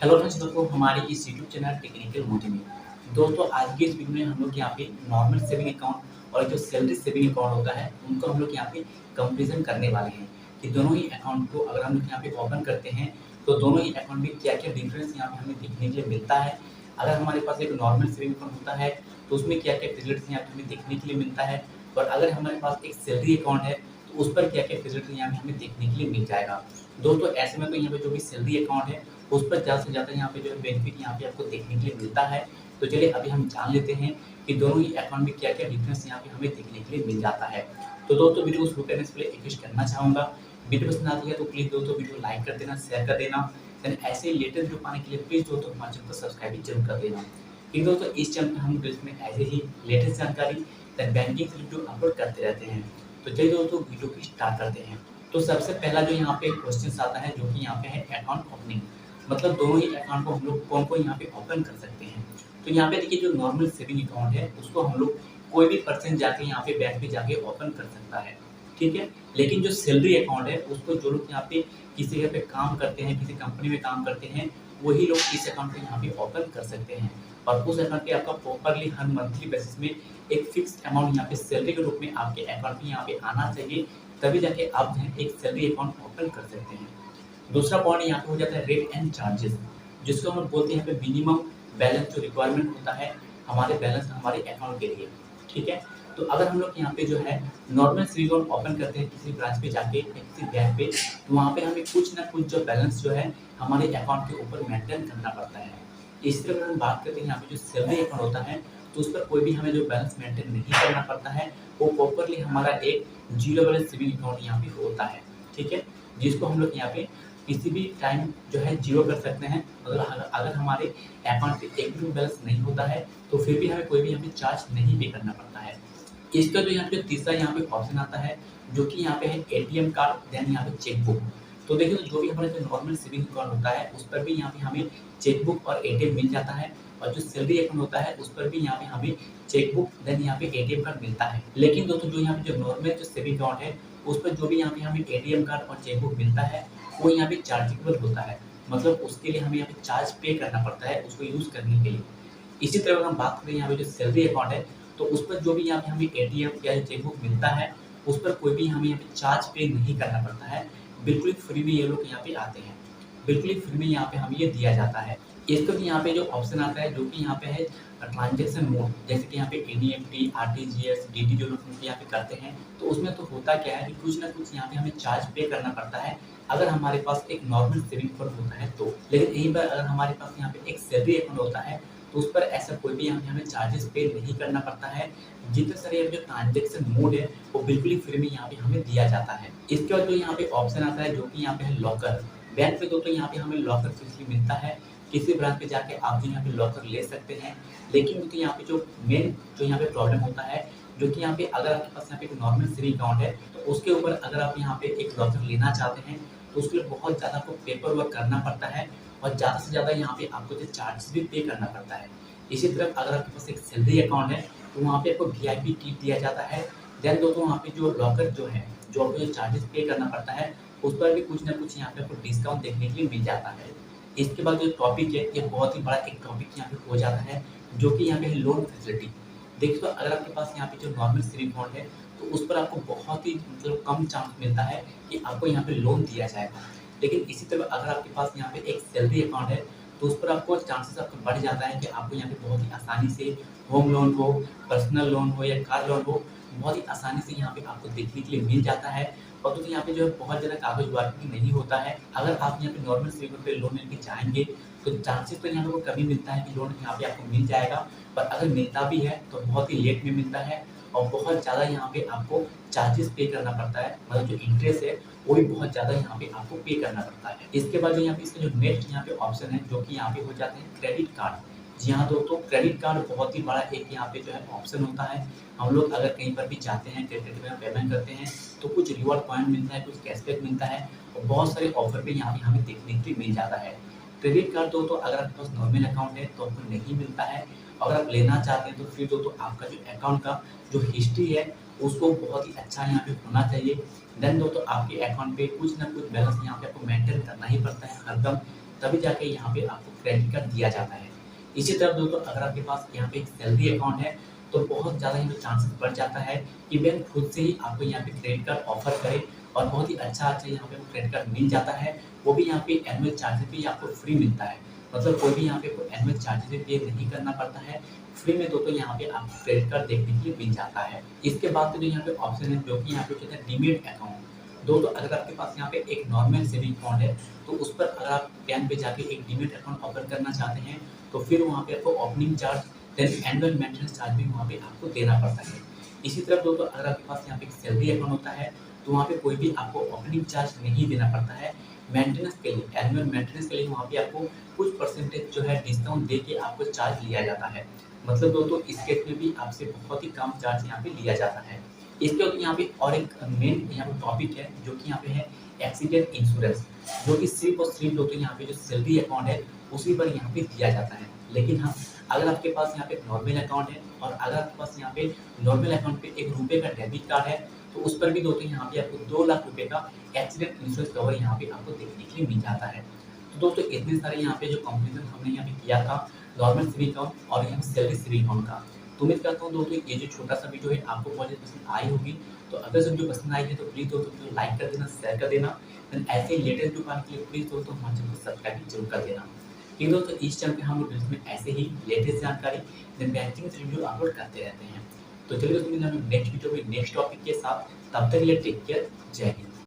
Hello friends, दोस्तों हमारी इस यूट्यूब चैनल टेक्निकल मोदी में दोस्तों आज की इस वीडियो में हम लोग यहाँ पे नॉर्मल सेविंग अकाउंट और जो सैलरी सेविंग अकाउंट होता है उनको हम लोग यहाँ पे कंपेरिजन करने वाले हैं कि दोनों ही अकाउंट को अगर हम लोग यहाँ पे ओपन करते हैं तो दोनों ही अकाउंट में क्या क्या डिफरेंस यहाँ पे हमें देखने के लिए मिलता है। अगर हमारे पास एक नॉर्मल सेविंग अकाउंट होता है तो उसमें क्या क्या रिजल्ट यहाँ पे हमें देखने के लिए मिलता है, और अगर हमारे पास एक सैलरी अकाउंट है तो उस पर क्या क्या रिजल्ट यहाँ पे हमें देखने के लिए मिल जाएगा। दोस्तों ऐसे में तो यहाँ पे जो भी सैलरी अकाउंट है उस पर ज़्यादा से ज़्यादा यहाँ पे जो है बेनिफिट यहाँ पे आपको देखने के लिए मिलता है। तो चलिए अभी हम जान लेते हैं कि दोनों ही अकाउंट में क्या क्या डिफरेंस यहाँ पे हमें देखने के लिए मिल जाता है। तो दोस्तों वीडियो को शुरू करने से पहले रिक्वेस्ट करना चाहूँगा, वीडियो पसंद आती है तो प्लीज़ दोस्तों वीडियो लाइक कर देना, शेयर कर देना। देन ऐसे लेटेस्ट वीडियो पाने के लिए प्लीज़ दोस्तों हमारे चैनल को सब्सक्राइब भी जरूर कर देना, क्योंकि दोस्तों इस चैनल पर हम वीडियो में ऐसे ही लेटेस्ट जानकारी देन बैंकिंग से रिलेटेड अपलोड करते रहते हैं। तो चलिए दोस्तों वीडियो को स्टार्ट करते हैं। तो सबसे पहला जो यहाँ पे क्वेश्चन आता है जो कि यहाँ पे है अकाउंट ओपनिंग, मतलब दोनों ही अकाउंट को हम लोग कौन कौन यहाँ पे ओपन कर सकते हैं। तो यहाँ पे देखिए जो नॉर्मल सेविंग अकाउंट है उसको हम लोग कोई भी पर्सन जाके यहाँ पे बैंक पे जाके ओपन कर सकता है, ठीक है। लेकिन जो सैलरी अकाउंट है उसको जो लोग यहाँ पे किसी जगह पे काम करते हैं, किसी कंपनी में काम करते हैं, वही लोग इस अकाउंट को यहाँ पे ओपन कर सकते हैं। और उस अकाउंट पे आपका प्रॉपरली हर मंथली बेसिस में एक फिक्स अमाउंट यहाँ पे सैलरी के रूप में आपके अकाउंट में यहाँ पे आना चाहिए, तभी जाके आप जो है एक सैलरी अकाउंट ओपन कर सकते हैं। दूसरा पॉइंट यहाँ पे हो जाता है रेट एंड चार्जेस, जिसको हम बोलते हैं यहाँ पे मिनिमम बैलेंस जो रिक्वायरमेंट होता है हमारे बैलेंस हमारे अकाउंट के लिए, ठीक है। तो अगर हम लोग यहाँ पे जो है नॉर्मल सेविंग अकाउंट ओपन करते हैं किसी ब्रांच पे जाके या किसी बैंक पे, तो वहाँ पे हमें कुछ ना कुछ जो बैलेंस जो है हमारे अकाउंट के ऊपर मेंटेन करना पड़ता है। इस तरह अगर हम बात करते हैं यहाँ पे जो सैलरी अकाउंट होता है तो उस पर कोई भी हमें जो बैलेंस मेंटेन नहीं करना पड़ता है, वो प्रॉपरली हमारा एक जीरो बैलेंस सेविंग अकाउंट यहाँ पे होता है, ठीक है, जिसको हम लोग यहाँ पे किसी भी टाइम जो है जीरो कर सकते हैं। अगर हमारे अकाउंट पे एक भी बैलेंस नहीं होता है तो फिर भी हमें कोई भी यहाँ पे चार्ज नहीं पे करना पड़ता है। इसका जो यहाँ पे तीसरा यहाँ पे ऑप्शन आता है जो कि यहाँ पे है एटीएम कार्ड देन यहाँ पे चेकबुक। तो देखिए जो भी हमारा जो नॉर्मल सेविंग अकाउंट होता है उस पर भी यहाँ पे हमें चेकबुक और एटीएम मिल जाता है, और जो सैलरी अकाउंट होता है उस पर भी यहाँ पे हमें चेकबुक देन यहाँ पे एटीएम कार्ड मिलता है। लेकिन दोस्तों जो यहाँ पे जो नॉर्मल जो सेविंग अकाउंट है उस पर जो भी यहाँ पे हमें एटीएम कार्ड और चेकबुक मिलता है वो यहाँ पे चार्जेबल होता है, मतलब उसके लिए हमें यहाँ पे चार्ज पे करना पड़ता है उसको यूज करने के लिए। इसी तरह अगर हम बात करें यहाँ पे जो सैलरी अकाउंट है तो उस पर जो भी यहाँ पे हमें एटीएम या चेकबुक मिलता है उस पर कोई भी हमें यहाँ पे चार्ज पे नहीं करना पड़ता है, बिल्कुल फ्री में ये लोग यहाँ पे आते हैं, बिल्कुल फ्री में यहाँ पे हमें ये दिया जाता है। इसके भी यहाँ पे जो ऑप्शन आता है जो कि यहाँ पे है ट्रांजेक्शन मोड, जैसे कि यहाँ पे एनईएफटी, आरटीजीएस, डीटी जो लोग यहाँ पे करते हैं, तो उसमें तो होता क्या है कि कुछ ना कुछ यहाँ पे हमें चार्ज पे करना पड़ता है अगर हमारे पास एक नॉर्मल सेविंग अकाउंट होता है तो। लेकिन यहीं पर अगर हमारे पास यहाँ पे एक सैलरी अकाउंट होता है तो उस पर ऐसा कोई भी यहाँ पे हमें चार्जेस पे नहीं करना पड़ता है। जितने सारे जो ट्रांजेक्शन मोड है वो बिल्कुल ही फ्री में यहाँ पे हमें दिया जाता है। इसके बाद जो यहाँ पे ऑप्शन आता है जो कि यहाँ पे है लॉकर। बैंक पे दोस्तों यहाँ पे हमें लॉकर फैसिलिटी मिलता है, किसी ब्रांच पे जाके आप जो यहाँ पे लॉकर ले सकते हैं। लेकिन तो यहाँ पे जो मेन जो यहाँ पे प्रॉब्लम होता है जो कि यहाँ पे अगर आपके पास यहाँ पे एक नॉर्मल सेविंग अकाउंट है तो उसके ऊपर अगर आप यहाँ पे एक लॉकर लेना चाहते हैं तो उसके लिए बहुत ज़्यादा आपको पेपर वर्क करना पड़ता है, और ज़्यादा से ज़्यादा यहाँ पे आपको जो चार्जेस भी पे करना पड़ता है। इसी तरह अगर आपके पास एक सैलरी अकाउंट है तो वहाँ पे आपको वीआईपी टिप दिया जाता है। देन दोस्तों वहाँ पे जो लॉकर जो है जो आपको जो चार्जेस पे करना पड़ता है उस पर भी कुछ ना कुछ यहाँ पे आपको डिस्काउंट देखने के लिए मिल जाता है। इसके बाद जो टॉपिक है ये बहुत ही बड़ा एक टॉपिक यहाँ पे हो जाता है जो कि यहाँ पे है लोन फैसिलिटी। देखिए तो अगर आपके पास यहाँ पे जो नॉर्मल सेविंग अकाउंट है तो उस पर आपको बहुत ही मतलब कम चांस मिलता है कि आपको यहाँ पे लोन दिया जाएगा। लेकिन इसी तरह अगर आपके पास यहाँ पे एक सैलरी अकाउंट है तो उस पर आपको चांसेस आपका बढ़ जाता है कि आपको यहाँ पे बहुत ही आसानी से होम लोन हो, पर्सनल लोन हो या कार लोन हो, बहुत ही आसानी से यहाँ पे आपको देखने के लिए मिल जाता है। और तो यहाँ पे जो है बहुत ज़्यादा कागज वार्क नहीं होता है। अगर आप यहाँ पे नॉर्मल सेविंग पे लोन लेके जाएंगे तो चांसेस तो यहाँ पे कभी मिलता है कि लोन यहाँ पे आपको मिल जाएगा, पर अगर मिलता भी है तो बहुत ही लेट में मिलता है और बहुत ज़्यादा यहाँ पे आपको चार्जेस पे करना पड़ता है, मतलब जो इंटरेस्ट है वो भी बहुत ज़्यादा यहाँ पे आपको पे करना पड़ता है। इसके बाद जो यहाँ पे इसका जो नेक्स्ट यहाँ पे ऑप्शन है जो कि यहाँ पे हो जाते हैं क्रेडिट कार्ड। जी हाँ दोस्तों, क्रेडिट कार्ड बहुत ही बड़ा एक यहाँ पे जो है ऑप्शन होता है। हम लोग अगर कहीं पर भी जाते हैं क्रेडिट में पेमेंट करते हैं तो कुछ रिवॉर्ड पॉइंट मिलता है, कुछ कैशबैक मिलता है और बहुत सारे ऑफर भी यहाँ पे हमें देखने के लिए मिल जाता है। क्रेडिट कार्ड दोस्तों अगर आपके पास नॉर्मल अकाउंट है तो आपको नहीं मिलता है, अगर आप लेना चाहते हैं तो फिर दोस्तों आपका जो अकाउंट का जो हिस्ट्री है उसको बहुत ही अच्छा यहाँ पे होना चाहिए। देन दोस्तों आपके अकाउंट पे कुछ ना कुछ बैलेंस यहाँ पे आपको मेंटेन करना ही पड़ता है हरदम, तभी जाके यहाँ पे आपको क्रेडिट कार्ड दिया जाता है। इसी तरह दोस्तों अगर आपके पास यहाँ पे एक सैलरी अकाउंट है, तो बहुत ज़्यादा यहाँ पे चांसेस बढ़ जाता है कि बैंक खुद से ही आपको यहाँ पे क्रेडिट कार्ड ऑफर करे और बहुत ही अच्छा-अच्छा यहाँ पे क्रेडिट कार्ड मिल जाता है। वो भी यहाँ पे एनुअल चार्जेस भी आपको फ्री मिलता है। मतलब कोई भी यहाँ पे कोई एनुअल चार्जेस भी पे नहीं करना पड़ता है। फ्री में दोस्तों यहाँ पे आपको क्रेडिट कार्ड देखने के लिए मिल जाता है। इसके बाद तो जो यहाँ पे ऑप्शन है जो कि यहाँ पे कहते हैं डीमैट अकाउंट। दोस्तों अगर आपके पास यहाँ पे एक नॉर्मल सेविंग अकाउंट है, तो उस पर अगर आप बैंक पे जाके एक डीमैट अकाउंट ओपन करना चाहते हैं, तो फिर वहाँ पे आपको opening charge then annual maintenance charge भी वहाँ पे आपको देना पड़ता है। इसी तरह दोस्तों अगर आपके पास यहाँ पे एक सैलरी अकाउंट होता है, तो वहाँ पे कोई भी आपको ओपनिंग चार्ज नहीं देना पड़ता है। मेंटेनेंस के लिए, एनुअल मेंटेनेंस के लिए वहाँ पे आपको कुछ परसेंटेज जो है डिस्काउंट दे के आपको चार्ज लिया जाता है। मतलब दोस्तों इस केस में भी आपसे बहुत ही कम चार्ज यहाँ पे लिया जाता है। इसके बाद यहाँ पे और एक मेन यहाँ पे टॉपिक है जो कि यहाँ पे है एक्सीडेंट इंश्योरेंस, जो कि सिर्फ और सिर्फ दोस्तों यहाँ पे जो सैलरी अकाउंट है उसी पर यहाँ पे दिया जाता है। लेकिन हाँ, अगर आपके पास यहाँ पे नॉर्मल अकाउंट है और अगर आपके पास यहाँ पे नॉर्मल अकाउंट पे ₹1 का डेबिट कार्ड है, तो उस पर भी दोस्तों यहाँ पे आपको ₹2,00,000 का एक्सीडेंट इंश्योरेंस कवर यहाँ पे आपको देखने के लिए मिल जाता है। तो दोस्तों इतने सारे यहाँ पे जो कंपैरिजन हमने यहाँ पे किया था नॉर्मल सेविंग अकाउंट और यहाँ पे सैलरी सेविंग अकाउंट का। तो उम्मीद करता हूँ दोस्तों ये जो छोटा-सा वीडियो है आपको बहुत ज़्यादा पसंद आई होगी। तो अगर जो वीडियो पसंद आई है तो प्लीज़ दोस्तों वीडियो लाइक कर देना, शेयर कर देना। देन ऐसे ही लेटेस्ट वीडियो पाने के लिए प्लीज़ दोस्तों हमारे चैनल को सब्सक्राइब भी ज़रूर कर देना। क्योंकि दोस्तों इस चैनल पे हम लोग में ऐसे ही लेटेस्ट जानकारी देन बैंकिंग से वीडियो अपलोड करते रहते हैं। तो चलिए दोस्तों मिलते हैं नेक्स्ट वीडियो में नेक्स्ट टॉपिक के साथ। तब तक के लिए टेक केयर। जय हिंद।